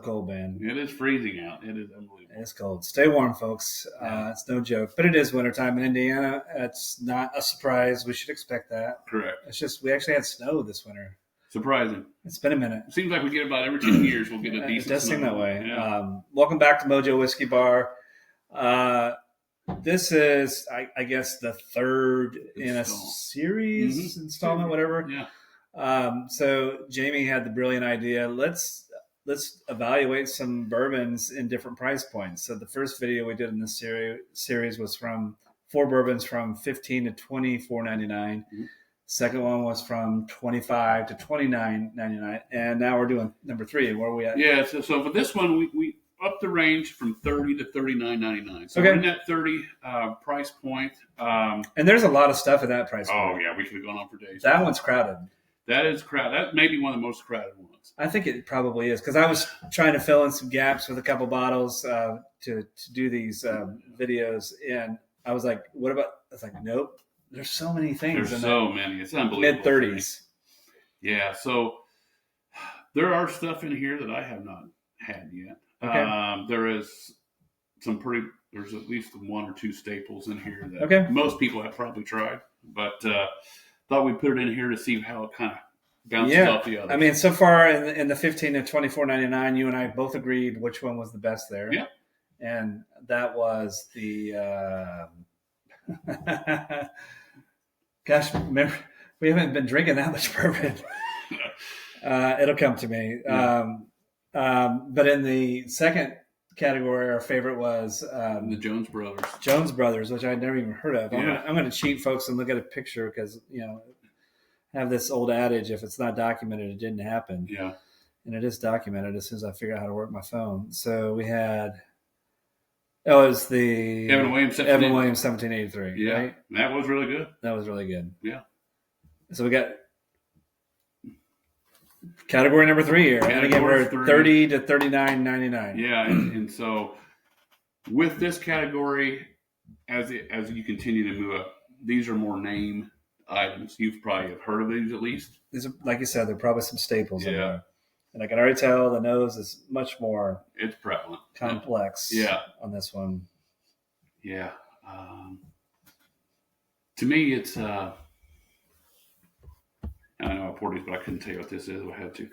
cold, man. It is freezing out. It is unbelievable. It's cold. Stay warm, folks. It's no joke. But it is wintertime in Indiana. It's not a surprise. We should expect that. Correct. It's just we actually had snow this winter. Surprising. It's been a minute. It seems like we get about every 10 years we'll get a decent It does seem that way. Yeah. Welcome back to Mojo Whiskey Bar. This is, I guess, the third in a series, installment, whatever. Yeah. So Jamie had the brilliant idea. Let's evaluate some bourbons in different price points. So the first video we did in this series was from 4 bourbons from $15 to $24.99. Mm-hmm. Second one was from $25 to $29.99, and now we're doing number 3. Where are we at? Yeah. So for this one, we up the range from $30 to $39.99. So Okay. we're in that 30 price point. And there's a lot of stuff in that price point. Oh yeah, we could have gone on for days. That one's crowded. That is crowded. That may be one of the most crowded ones. I think it probably is, because I was trying to fill in some gaps with a couple bottles to do these videos, and I was like, "What about?" I was like, "Nope." There's so many things. There's so many. It's unbelievable. Mid-30s. Yeah. So there are stuff in here that I have not had yet. Okay. There is there's at least 1 or 2 staples in here that most people have probably tried, but thought we'd put it in here to see how it kind of bounces off the others. I mean, so far in the $15 to $24.99, you and I both agreed which one was the best there. Yeah. And that was the gosh, remember, we haven't been drinking that much bourbon. It'll come to me. Yeah. But in the second category, our favorite was the Jones Brothers. Jones Brothers, which I'd never even heard of. Yeah. I'm going to cheat, folks, and look at a picture because, I have this old adage, if it's not documented, it didn't happen. Yeah. And it is documented as soon as I figure out how to work my phone. So we had, it was the Evan Williams 1783. Yeah. Right? That was really good. That was really good. Yeah. So we got category number 3 here. And again, we're Category 30 to $39.99. Yeah. And so with this category, as you continue to move up, these are more name items. You've probably have heard of these at least. These are, like you said, they're probably some staples in Yeah. there. And I can already tell the nose is much more It's prevalent. complex on this one. Yeah. To me, it's I know I poured these, but I couldn't tell you what this is if I had to.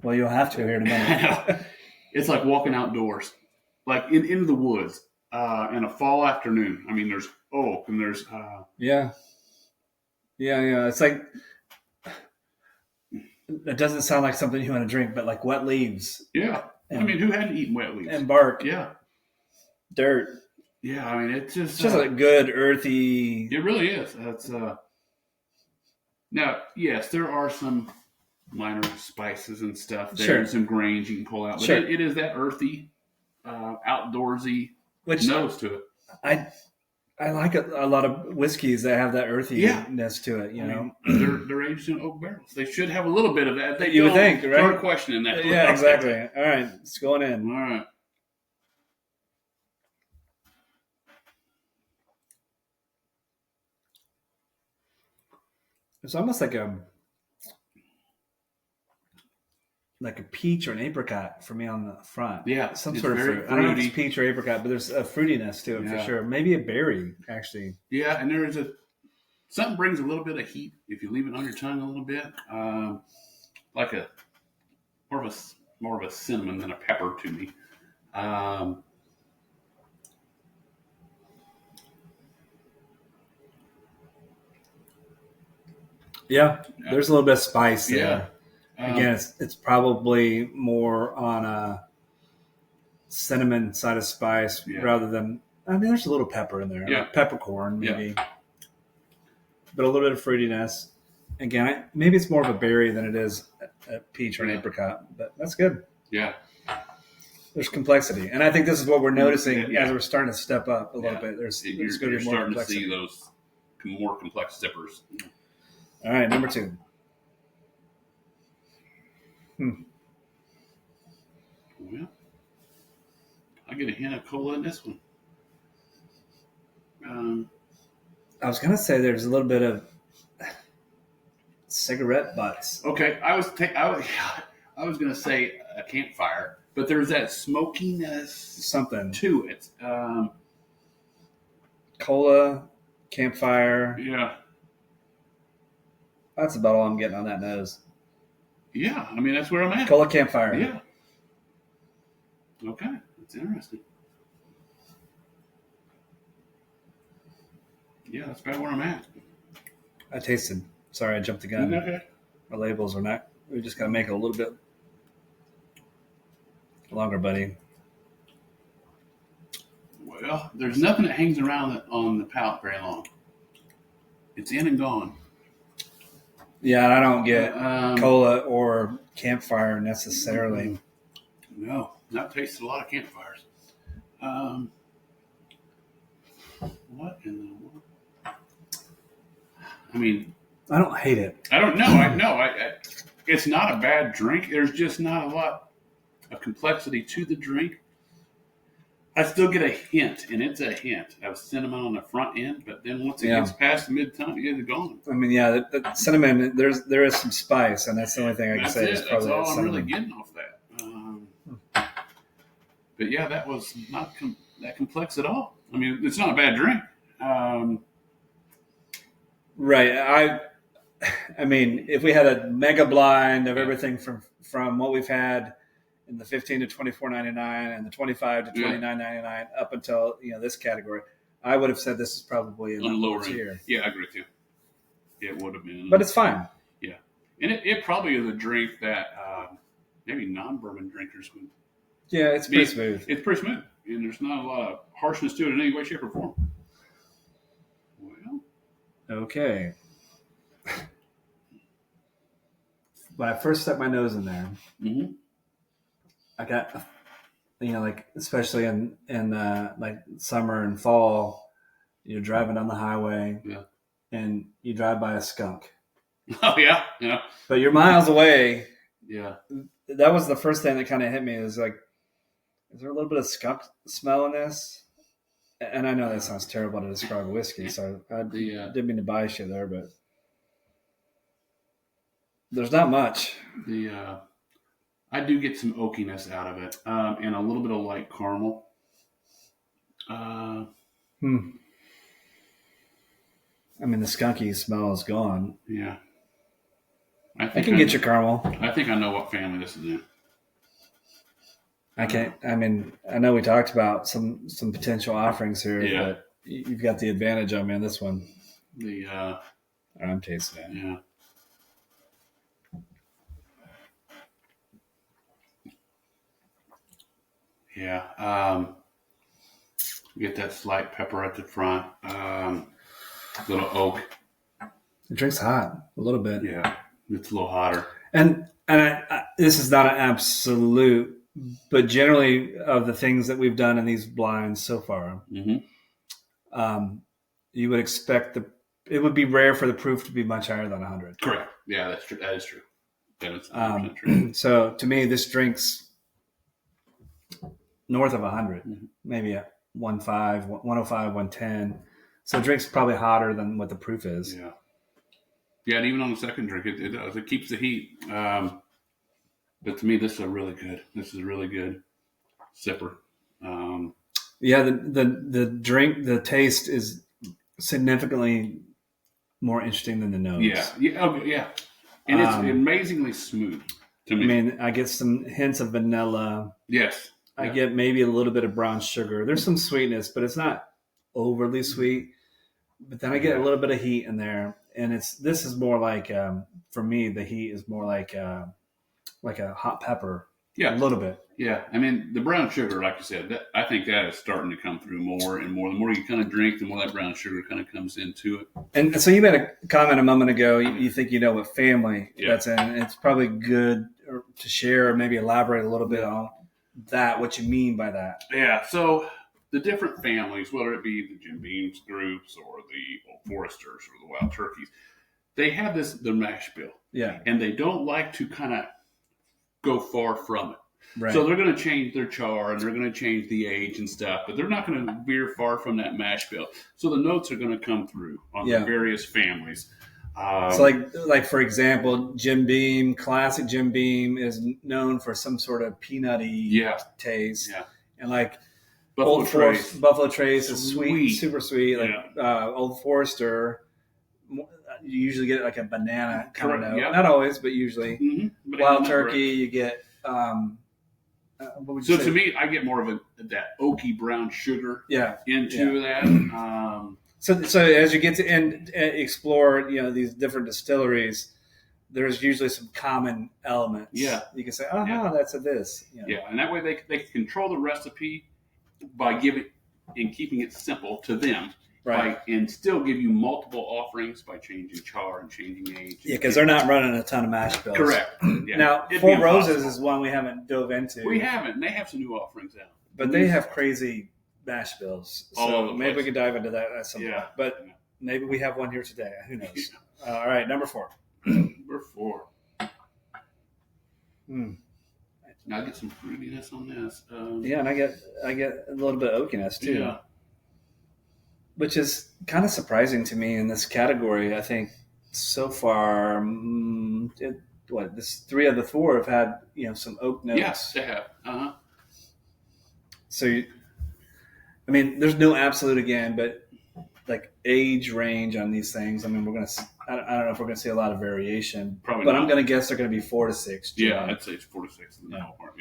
Well, you'll have to here in a minute. It's like walking outdoors, like into the woods in a fall afternoon. I mean, there's oak and there's Yeah. It's like, it doesn't sound like something you want to drink, but like wet leaves. Yeah. I mean, who hadn't eaten wet leaves? And bark. Yeah. Dirt. Yeah. I mean, it's just a good earthy. It really is. That's now, yes, there are some minor spices and stuff there, and some grains you can pull out, but it is that earthy, outdoorsy nose to it. I like a lot of whiskeys that have that earthiness to it. They're aged in oak barrels. They should have a little bit of that. You would think, right? Start questioning that. Yeah, exactly. All right, it's going in. All right. It's almost like a peach or an apricot for me on the front. Yeah, some sort of fruit. I don't know if it's peach or apricot, but there's a fruitiness to it for sure. Maybe a berry, actually. Yeah, and there is something brings a little bit of heat if you leave it on your tongue a little bit, like more of a cinnamon than a pepper to me. Yeah, there's a little bit of spice there. Yeah. Again, it's probably more on a cinnamon side of spice rather than, I mean, there's a little pepper in there. Yeah. Like peppercorn, maybe. Yeah. But a little bit of fruitiness. Again, maybe it's more of a berry than it is a peach or an apricot, but that's good. Yeah. There's complexity. And I think this is what we're noticing as we're starting to step up a little bit. There's you're going to be more starting complexity. to see those more complex sippers. All right, number 2. Well, I get a hint of cola in this one. I was going to say there's a little bit of cigarette butts. Okay, I was going to say a campfire, but there's that smokiness something to it. Cola, campfire. Yeah. That's about all I'm getting on that nose. Yeah, I mean, that's where I'm at. Cola, campfire. Yeah. Okay, that's interesting. Yeah, that's about where I'm at. I tasted. Sorry, I jumped the gun. Okay. Our labels are not. We just got to make it a little bit longer, buddy. Well, there's nothing that hangs around on the palate very long. It's in and gone. Yeah, and I don't get cola or campfire necessarily. No, I've tasted a lot of campfires. What in the world? I mean, I don't hate it. I don't know. I know. It's not a bad drink. There's just not a lot of complexity to the drink. I still get a hint, and it's a hint of cinnamon on the front end, but then once it gets past the mid-tongue, it's gone. I mean, yeah, the cinnamon, there is some spice, and that's the only thing I can say. Is probably that's all I'm really getting off that. But yeah, that was not that complex at all. I mean, it's not a bad drink. Right. I mean, if we had a mega blind of everything from what we've had in the $15 to $24.99 and the $25 to $29.99 up until this category, I would have said this is probably in the lower tier. Yeah, I agree with you. It would have been, but it's fine. Yeah, and it probably is a drink that maybe non-bourbon drinkers would. Yeah, it's pretty smooth. It's pretty smooth, and there's not a lot of harshness to it in any way, shape, or form. Well, okay. When I first stuck my nose in there, I got, like especially in like summer and fall, you're driving down the highway, and you drive by a skunk. Oh yeah. But you're miles away. Yeah. That was the first thing that kind of hit me. Is like, is there a little bit of skunk smell in this? And I know that sounds terrible to describe whiskey, so I didn't mean to bias you there, but there's not much. I do get some oakiness out of it, and a little bit of light caramel. I mean, the skunky smell is gone. Yeah. I can get your caramel. I think I know what family this is in. I know we talked about some potential offerings here, but you've got the advantage on me on this one. I'm tasting it. Yeah. Yeah. Get that slight pepper at the front. Little oak. It drinks hot a little bit. Yeah, it's a little hotter. And this is not an absolute, but generally of the things that we've done in these blinds so far, you would expect it would be rare for the proof to be much higher than 100. Correct. Yeah, that's true. That is true. That is 100% true. So to me, this drinks north of 100, maybe at 105, 105, 110. So it drinks probably hotter than what the proof is. Yeah. Yeah, and even on the second drink, it does. It keeps the heat. But to me, this is really good. This is a really good sipper. Yeah, the drink, the taste is significantly more interesting than the nose. Yeah. And it's amazingly smooth to me. I mean, I get some hints of vanilla. Yes. I get maybe a little bit of brown sugar. There's some sweetness, but it's not overly sweet. But then I get a little bit of heat in there, and this is more like for me, the heat is more like a hot pepper. Yeah, a little bit. Yeah, I mean the brown sugar, like you said, I think that is starting to come through more and more. The more you kind of drink, the more that brown sugar kind of comes into it. And so you made a comment a moment ago. You think you know what family that's in. And it's probably good to share or maybe elaborate a little bit on that. What you mean by that? Yeah. So the different families, whether it be the Jim Beam's groups or the Old Foresters or the Wild Turkeys, they have the mash bill. Yeah. And they don't like to kind of go far from it. Right. So they're going to change their char and they're going to change the age and stuff, but they're not going to veer far from that mash bill. So the notes are going to come through on the various families. So like for example, Jim Beam, classic Jim Beam is known for some sort of peanutty taste. Yeah. And like Buffalo Trace is sweet, super sweet. Like Old Forester, you usually get like a banana kind of note. Not always, but usually. Mm-hmm. Wild Turkey, you get. So to me, I get more of that oaky brown sugar into that. So as you get to and explore, these different distilleries, there's usually some common elements. Yeah, you can say, that's a this. Yeah, and that way they can control the recipe by keeping it simple to them. Right. And still give you multiple offerings by changing char and changing age. Yeah, because they're not running a ton of mash bills. Correct. Yeah. Now, Four Roses is one we haven't dove into. We haven't. And they have some new offerings out. But they have crazy mash bills. So maybe we could dive into that at some point. But maybe we have one here today. Who knows? All right, number 4. Number 4. Now I get some fruitiness on this. And I get a little bit of oakiness too. Yeah. Which is kind of surprising to me in this category. I think so far, 3 of the 4 have had some oak notes. Yes, they have. So, there's no absolute again, but like age range on these things. I don't know if we're gonna see a lot of variation. Probably but not. I'm gonna guess they're gonna be 4 to 6. Yeah, I'd say it's 4 to 6 in the ballpark.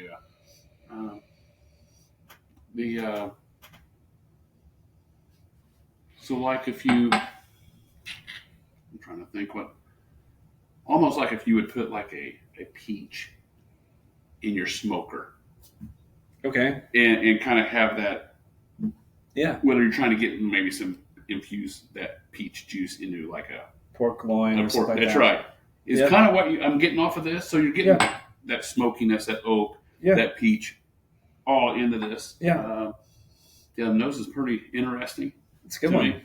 Yeah. So like I'm trying to think almost like if you would put like a peach in your smoker. Okay. And kind of have that. Yeah. Whether you're trying to get maybe infuse that peach juice into like a pork loin or something like that. That's right. It's kind of what I'm getting off of this. So you're getting that smokiness, that oak, that peach all into this. Yeah. The nose is pretty interesting. It's a good one.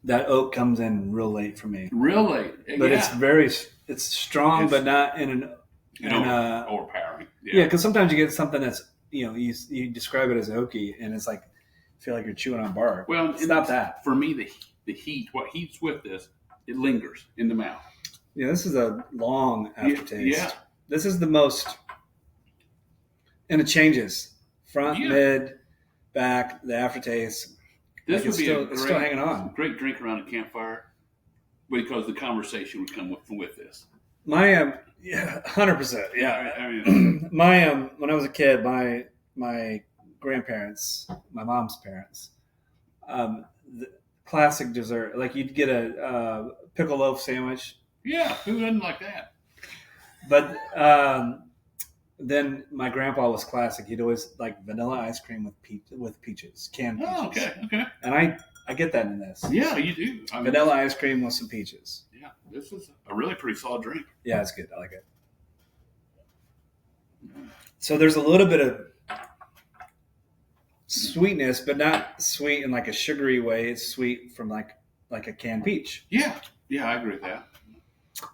That oak comes in real late for me. Real late, but it's strong, but not in an overpowering. Yeah, because sometimes you get something that's you describe it as oaky, and it's like feel like you're chewing on bark. Well, it's not that. For me, the heat, what heats with this, it lingers in the mouth. Yeah, this is a long aftertaste. Yeah, this is the most, and it changes front, mid, back, the aftertaste. This would be it's still hanging on. Great drink around a campfire because the conversation would come with this. My 100%. Yeah, when I was a kid, my grandparents, my mom's parents, the classic dessert, like you'd get a pickle loaf sandwich. Yeah, who doesn't like that? But then my grandpa was classic. He'd always like vanilla ice cream with peaches, canned peaches. Oh, okay. And I get that in this. Yeah, you do. Vanilla ice cream with some peaches. Yeah, this is a really pretty solid drink. Yeah, it's good. I like it. So there's a little bit of sweetness, but not sweet in like a sugary way. It's sweet from like a canned peach. Yeah, I agree with that.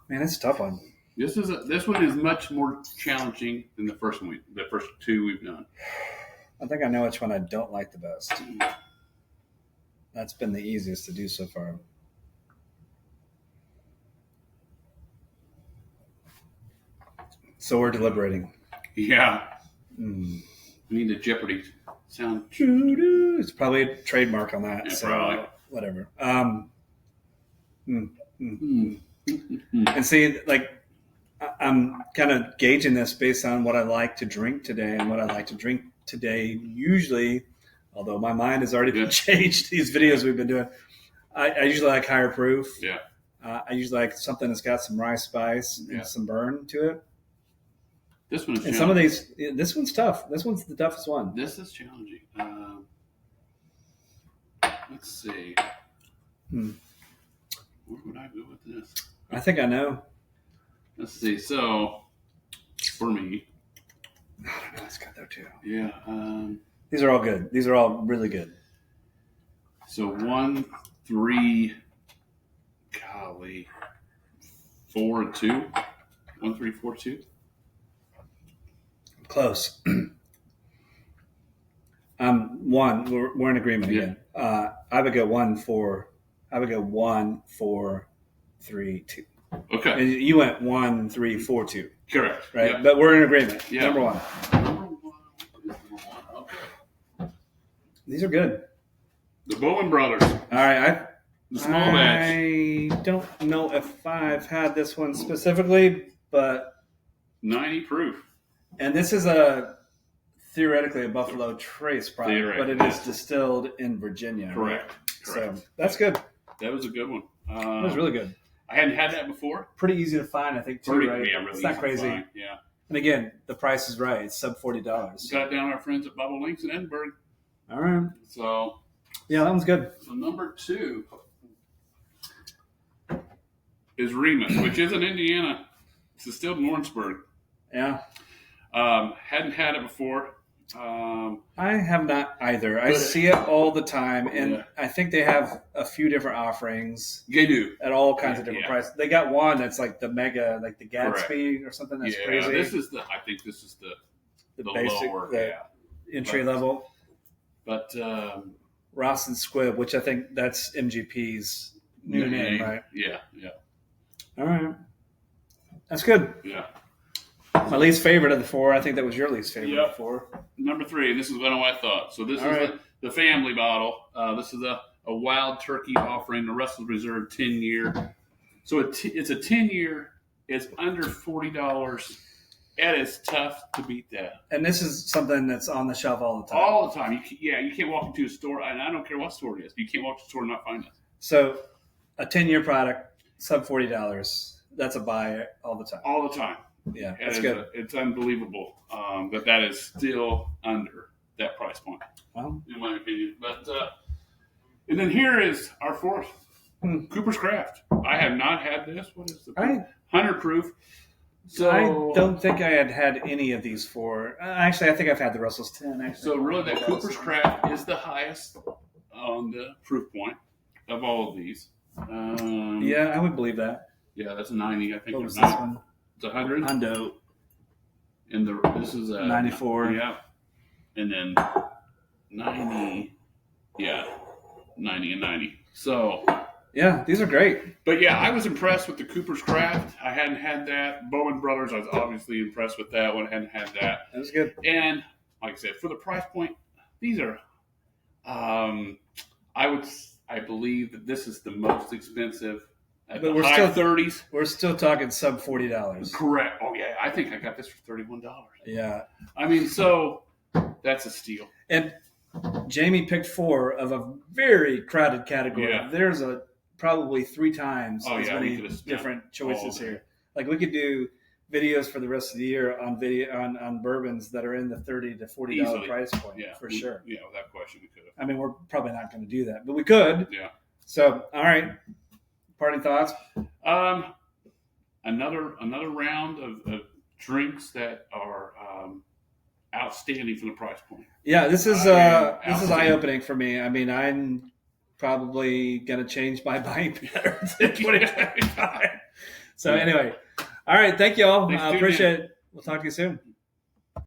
Man, it's a tough one. This one is much more challenging than the first 2 we've done. I think I know which one I don't like the best. That's been the easiest to do so far. So we're deliberating. Yeah. We need a Jeopardy sound. It's probably a trademark on that. Yeah, so probably. Whatever. And see, like, I'm kind of gauging this based on what I like to drink today and what I like to drink today. Usually, although my mind has already been changed, these videos we've been doing, I usually like higher proof. Yeah. I usually like something that's got some rye spice and some burn to it. This one is and some of these, this one's tough. This one's the toughest one. This is challenging. Let's see. Where would I go with this? I think I know. Let's see. So, for me, I don't know. It's got there too. Yeah. These are all good. These are all really good. So 1, 3, golly, 4 and 2. 1342. Close. One. We're in agreement again. I would go 1, 4. I would go 1, 4, 3, 2. Okay. And you went 1, 3, 4, 2. Correct. Right. Yep. But we're in agreement. Yep. Number 1. Number 1. Okay. These are good. The Bowman brothers. All right. The small batch. I don't know if I've had this one specifically, but 90 proof. And this is theoretically a Buffalo Trace product, but it is distilled in Virginia. Correct. So that's good. That was a good one. That was really good. I hadn't had that before. Pretty easy to find, I think, too, right? Yeah, really. It's not crazy. Yeah. And again, the price is right. It's sub $40. Got down our friends at Bubble Links in Edinburgh. All right. So. Yeah, that one's good. So number 2 is Remus, which is in Indiana. It's distilled in Lawrenceburg. Yeah. Hadn't had it before. I have not either. I see it all the time, and I think they have a few different offerings. They do. At all kinds of different prices. They got one that's like the mega, like the Gatsby or something that's crazy. I think this is the basic, lower, entry level. But Ross and Squibb, which I think that's MGP's new name, right? Yeah. All right. That's good. Yeah. My least favorite of the 4. I think that was your least favorite of the 4. Number 3. This is what I thought. So this is the family bottle. This is a Wild Turkey offering, the Russell's Reserve 10-year. So it's a 10-year. It's under $40. It is tough to beat that. And this is something that's on the shelf all the time. All the time. You can't walk into a store, and I don't care what store it is. You can't walk to a store and not find it. So a 10-year product, sub $40. That's a buy all the time. All the time. Yeah, that's good. It's unbelievable that is still under that price point, in my opinion. But and then here is our 4th, Cooper's Craft. I have not had this. What is the 100 proof? So I don't think I had any of these 4. Actually, I think I've had the Russell's 10. Actually. So really, that Cooper's Craft is the highest on the proof point of all of these. Yeah, I would believe that. Yeah, that's a 90. I think. What was this one? It's 100. Hundo. And this is a 94. Yeah. And then 90. Yeah. 90 and 90. So. Yeah, these are great. But yeah, I was impressed with the Cooper's Craft. I hadn't had that. Bowman Brothers, I was obviously impressed with that one. I hadn't had that. That was good. And like I said, for the price point, these are, I believe that this is the most expensive. But we're still 30s. We're still talking sub $40. Correct. Oh yeah, I think I got this for $31. Yeah. I mean, so that's a steal. And Jamie picked 4 of a very crowded category. Yeah. There's probably 3 times as many different choices here. Like we could do videos for the rest of the year on bourbons that are in the $30 to $40 price point. Yeah, for sure. Yeah, without question, we could have. I mean, we're probably not going to do that, but we could. Yeah. So, all right. Parting thoughts? Another round of drinks that are outstanding for the price point. Yeah, this is eye-opening for me. I mean, I'm probably going to change my buying patterns in 2025. So anyway, all right. Thank you all. I appreciate it. We'll talk to you soon.